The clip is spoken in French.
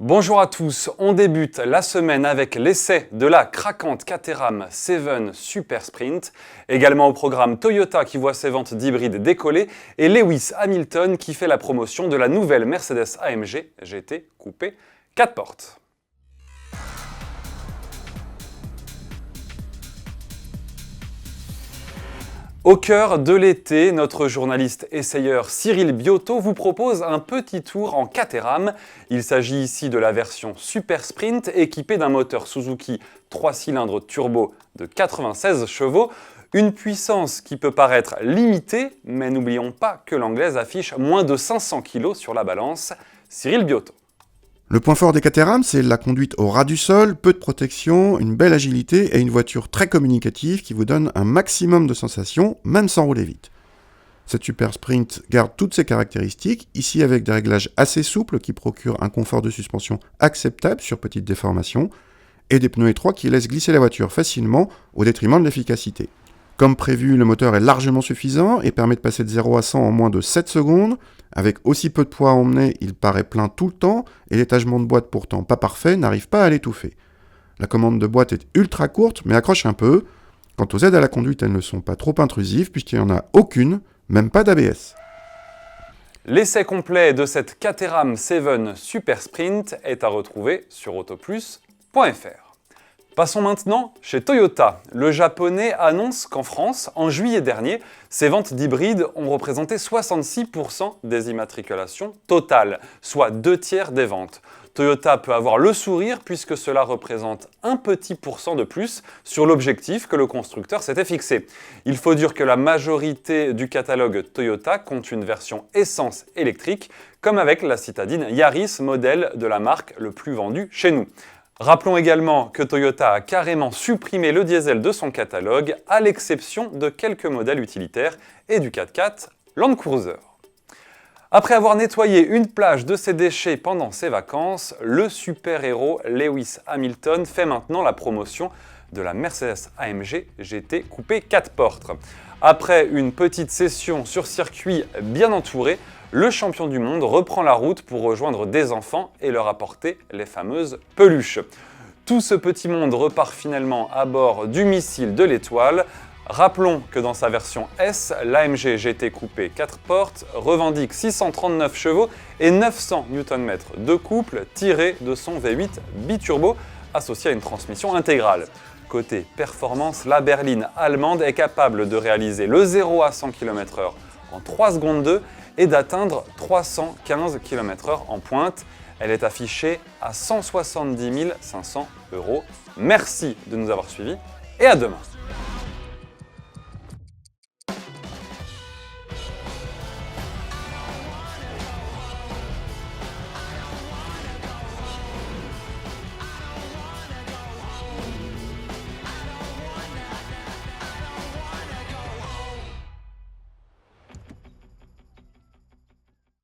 Bonjour à tous, on débute la semaine avec l'essai de la craquante Caterham 7 Super Sprint, également au programme Toyota qui voit ses ventes d'hybrides décoller et Lewis Hamilton qui fait la promotion de la nouvelle Mercedes AMG GT Coupé 4 portes. Au cœur de l'été, notre journaliste essayeur Cyril Biotto vous propose un petit tour en Caterham. Il s'agit ici de la version Super Sprint équipée d'un moteur Suzuki 3 cylindres turbo de 96 chevaux. Une puissance qui peut paraître limitée, mais n'oublions pas que l'anglaise affiche moins de 500 kg sur la balance. Cyril Biotto. Le point fort des Caterham, c'est la conduite au ras du sol, peu de protection, une belle agilité et une voiture très communicative qui vous donne un maximum de sensations, même sans rouler vite. Cette Super Sprint garde toutes ses caractéristiques, ici avec des réglages assez souples qui procurent un confort de suspension acceptable sur petites déformations, et des pneus étroits qui laissent glisser la voiture facilement au détriment de l'efficacité. Comme prévu, le moteur est largement suffisant et permet de passer de 0 à 100 en moins de 7 secondes. Avec aussi peu de poids à emmener, il paraît plein tout le temps et l'étagement de boîte pourtant pas parfait n'arrive pas à l'étouffer. La commande de boîte est ultra courte mais accroche un peu. Quant aux aides à la conduite, elles ne sont pas trop intrusives puisqu'il n'y en a aucune, même pas d'ABS. L'essai complet de cette Caterham 7 Super Sprint est à retrouver sur autoplus.fr. Passons maintenant chez Toyota. Le japonais annonce qu'en France, en juillet dernier, ses ventes d'hybrides ont représenté 66% des immatriculations totales, soit 2/3 des ventes. Toyota peut avoir le sourire puisque cela représente un petit pourcent de plus sur l'objectif que le constructeur s'était fixé. Il faut dire que la majorité du catalogue Toyota compte une version essence électrique, comme avec la citadine Yaris, modèle de la marque le plus vendu chez nous. Rappelons également que Toyota a carrément supprimé le diesel de son catalogue, à l'exception de quelques modèles utilitaires et du 4x4 Land Cruiser. Après avoir nettoyé une plage de ses déchets pendant ses vacances, le super-héros Lewis Hamilton fait maintenant la promotion de la Mercedes AMG GT Coupé 4 portes. Après une petite session sur circuit bien entourée, le champion du monde reprend la route pour rejoindre des enfants et leur apporter les fameuses peluches. Tout ce petit monde repart finalement à bord du missile de l'étoile. Rappelons que dans sa version S, l'AMG GT Coupé 4 portes revendique 639 chevaux et 900 Nm de couple tiré de son V8 biturbo associé à une transmission intégrale. Côté performance, la berline allemande est capable de réaliser le 0 à 100 km/h en 3 secondes 2 et d'atteindre 315 km/h en pointe. Elle est affichée à 170 500 €. Merci de nous avoir suivis et à demain.